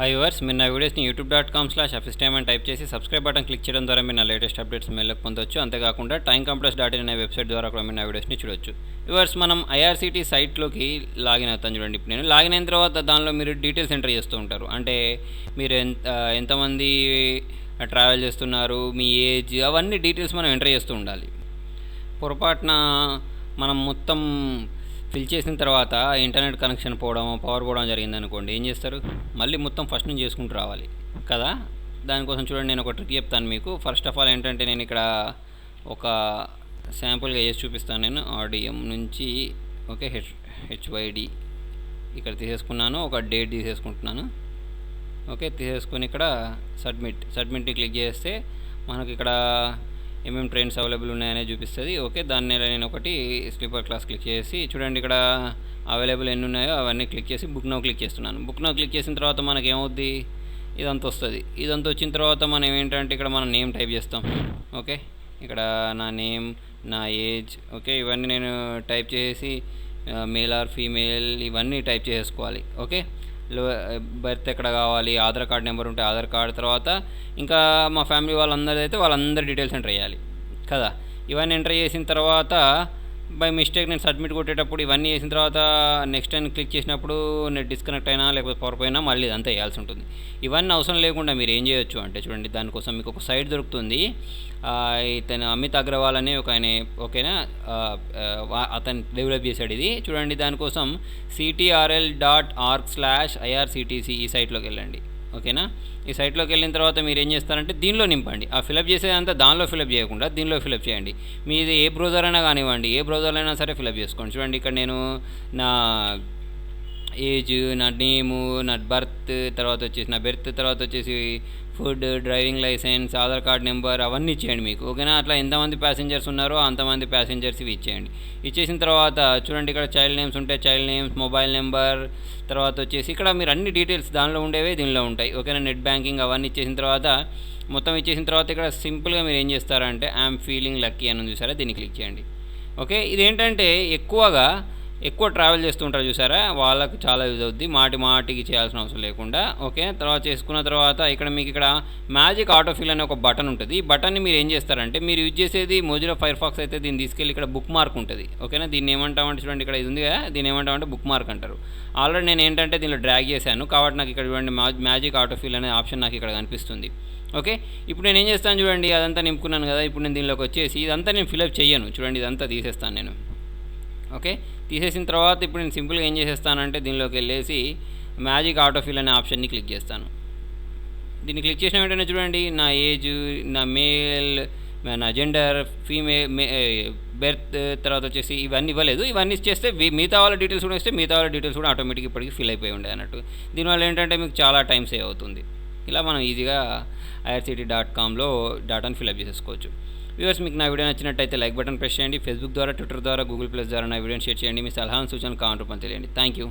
Hi viewers, మీరు నా వీడియోస్ని youtube.com/officetime అని టైప్ చేసి సబ్స్క్రైబ్ బటన్ క్లిక్ చేయడం ద్వారా మీరు నా లేటెస్ట్ అప్డేట్స్ మెయిల్లోకి పొందొచ్చు. అంతేకాకుండా timecompass.in అనే వెబ్సైట్ ద్వారా కూడా మీరు నా వీడియోస్ని చూడొచ్చు. వ్యూవర్స్, మనం ఐఆర్సీటీ సైట్లోకి లాగిన్ అవుతాను చూడండి. ఇప్పుడు నేను లాగిన్ అయిన తర్వాత దానిలో మీరు డీటెయిల్స్ ఎంటర్ చేస్తూ ఉంటారు. అంటే మీరు ఎంతమంది ట్రావెల్ చేస్తున్నారు, మీ ఏజ్, అవన్నీ డీటెయిల్స్ మనం ఎంటర్ చేస్తూ ఉండాలి. పొరపాటున మనం మొత్తం ఫిల్ చేసిన తర్వాత ఇంటర్నెట్ కనెక్షన్ పోవడం, పవర్ పోవడం జరిగిందనుకోండి, ఏం చేస్తారు? మళ్ళీ మొత్తం ఫస్ట్ నుంచి చేసుకుంటూ రావాలి కదా. దానికోసం చూడండి, నేను ఒక ట్రిక్ చెప్తాను మీకు. ఫస్ట్ ఆఫ్ ఆల్ ఏంటంటే, నేను ఇక్కడ ఒక శాంపుల్గా చేసి చూపిస్తాను. నేను ఆర్డిఎం నుంచి ఓకే హెచ్వైడి ఇక్కడ తీసేసుకున్నాను. ఒక డేట్ తీసేసుకుంటున్నాను. ఓకే, తీసేసుకొని ఇక్కడ సబ్మిట్ని క్లిక్ చేస్తే మనకి ఇక్కడ ఏమేమి ట్రైన్స్ అవైలబుల్ ఉన్నాయనే చూపిస్తుంది. ఓకే, దాన్ని నేను ఒకటి స్లీపర్ క్లాస్ క్లిక్ చేసి చూడండి, ఇక్కడ అవైలబుల్ ఎన్ని ఉన్నాయో అవన్నీ క్లిక్ చేసి బుక్ నౌ క్లిక్ చేస్తున్నాను. బుక్ నౌ క్లిక్ చేసిన తర్వాత మనకి ఏమవుద్ది, ఇదంతా వస్తుంది. ఇదంతా వచ్చిన తర్వాత మనం ఏంటంటే ఇక్కడ మనం నేమ్ టైప్ చేస్తాం. ఓకే, ఇక్కడ నా నేమ్, నా ఏజ్, ఓకే, ఇవన్నీ నేను టైప్ చేసి మేల్ ఆర్ ఫీమేల్ ఇవన్నీ టైప్ చేసుకోవాలి. ఓకే, బర్త్ ఎక్కడ కావాలి, ఆధార్ కార్డ్ నెంబర్ ఉంటే ఆధార్ కార్డ్, తర్వాత ఇంకా మా ఫ్యామిలీ వాళ్ళందరిది అయితే వాళ్ళందరి డీటెయిల్స్ ఎంటర్ చేయాలి కదా. ఇవన్నీ ఎంటర్ చేసిన తర్వాత బై మిస్టేక్ నేను సబ్మిట్ కొట్టేటప్పుడు ఇవన్నీ చేసిన తర్వాత నెక్స్ట్ టైం క్లిక్ చేసినప్పుడు నెట్ డిస్కనెక్ట్ అయినా లేకపోతే పవర్ పోయినా మళ్ళీ ఇదంతా వేయాల్సి ఉంటుంది. ఇవన్నీ అవసరం లేకుండా మీరు ఏం చేయొచ్చు అంటే చూడండి, దానికోసం మీకు ఒక సైట్ దొరుకుతుంది. ఇతను అమిత్ అగ్రవాల్ అనే ఒక ఆయన, ఓకేనా, అతను డెవలప్ చేశాడు ఇది. చూడండి, దానికోసం ctrl.org/irctc ఈ సైట్లోకి వెళ్ళండి. ఓకేనా, ఈ సైట్లోకి వెళ్ళిన తర్వాత మీరు ఏం చేస్తారంటే దీనిలో నింపండి. ఆ ఫిలప్ చేసేదంతా దానిలో ఫిలప్ చేయకుండా దీనిలో ఫిలప్ చేయండి. మీది ఏ బ్రౌజర్ అయినా కానివ్వండి, ఏ బ్రౌజర్లో అయినా సరే ఫిలప్ చేసుకోండి. చూడండి, ఇక్కడ నేను నా ఏజ్, నా నేము, నా బర్త్, తర్వాత వచ్చేసి నా బెర్త్, తర్వాత వచ్చేసి food, driving licence, Aadhaar card number అవన్నీ ఇచ్చేయండి మీకు. ఓకేనా, అట్లా ఎంతమంది ప్యాసింజర్స్ ఉన్నారో అంతమంది ప్యాసింజర్స్ ఇవి ఇచ్చేయండి. ఇచ్చేసిన తర్వాత చూడండి, ఇక్కడ చైల్డ్ నేమ్స్ ఉంటే చైల్డ్ నేమ్స్, మొబైల్ నెంబర్, తర్వాత వచ్చేసి ఇక్కడ మీరు అన్ని డీటెయిల్స్ దానిలో ఉండేవే దీనిలో ఉంటాయి. ఓకేనా, నెట్ బ్యాంకింగ్ అవన్నీ ఇచ్చేసిన తర్వాత మొత్తం ఇచ్చేసిన తర్వాత ఇక్కడ సింపుల్గా మీరు ఏం చేస్తారంటే ఐఎమ్ ఫీలింగ్ లక్కీ అని చూసారా, దీన్ని క్లిక్ చేయండి. ఓకే, ఇదేంటంటే ఎక్కువ ట్రావెల్ చేస్తూ ఉంటారు చూసారా, వాళ్ళకి చాలా యూజ్ అవుద్ది, మాటికి చేయాల్సిన అవసరం లేకుండా. ఓకే, తర్వాత చేసుకున్న తర్వాత ఇక్కడ మీకు ఇక్కడ మ్యాజిక్ ఆటోఫిల్ అనే ఒక బటన్ ఉంటుంది. ఈ బటన్ని మీరు ఏం చేస్తారంటే, మీరు యూజ్ చేసేది మొజిల్లా ఫైర్ ఫాక్స్ అయితే దీన్ని తీసుకెళ్ళి ఇక్కడ బుక్ మార్క్ ఉంటుంది. ఓకేనా, దీన్ని ఏమంటామంటే చూడండి, ఇక్కడ ఇది ఉంది కదా, దీన్ని ఏమంటామంటే బుక్ మార్క్ అంటారు. ఆల్రెడీ నేను ఏంటంటే దీనిలో డ్రాగ్ చేశాను కాబట్టి నాకు ఇక్కడ చూడండి మ్యాజిక్ ఆటోఫిల్ అనే ఆప్షన్ నాకు ఇక్కడ కనిపిస్తుంది. ఓకే, ఇప్పుడు నేను ఏం చేస్తాను చూడండి, అదంతా నింపుకున్నాను కదా. ఇప్పుడు నేను దీనిలోకి వచ్చేసి ఇదంతా నేను ఫిలప్ చేయను. చూడండి, ఇదంతా తీసేస్తాను నేను. ఓకే, తీసేసిన తర్వాత ఇప్పుడు నేను సింపుల్గా ఏం చేసేస్తానంటే దీనిలోకి వెళ్ళేసి మ్యాజిక్ ఆటోఫిల్ అనే ఆప్షన్ని క్లిక్ చేస్తాను. దీన్ని క్లిక్ చేసిన వెంటనే చూడండి, నా ఏజ్, నా మేల్, నా జెండర్, ఫీమేల్, బెర్త్, తర్వాత వచ్చేసి ఇవన్నీ ఇవ్వలేదు. ఇవన్నీ చేస్తే మిగతా వాళ్ళ డీటెయిల్స్ కూడా ఇస్తే మిగతా వాళ్ళ డీటెయిల్స్ కూడా ఆటోమేటిక్గా ఇప్పటికీ ఫిల్ అయిపోయి ఉండే అన్నట్టు. దీనివల్ల ఏంటంటే మీకు చాలా టైం సేవ్ అవుతుంది. ఇలా మనం ఈజీగా irctc.comలో డాటాను ఫిల్అప్ చేసేసుకోవచ్చు. వ్యూవర్స్, మీకు నా వీడియో నచ్చినట్టయితే లైక్ బటన్ ప్రెస్ చేయండి. ఫేస్బుక్ ద్వారా, ట్విట్టర్ ద్వారా, గూగుల్ ప్లస్ ద్వారా నా వీడియోని షేర్ చేయండి. మీ సలహాలను సూచనలు కామెంట్ రూపంలో తెలియండి. Thank you.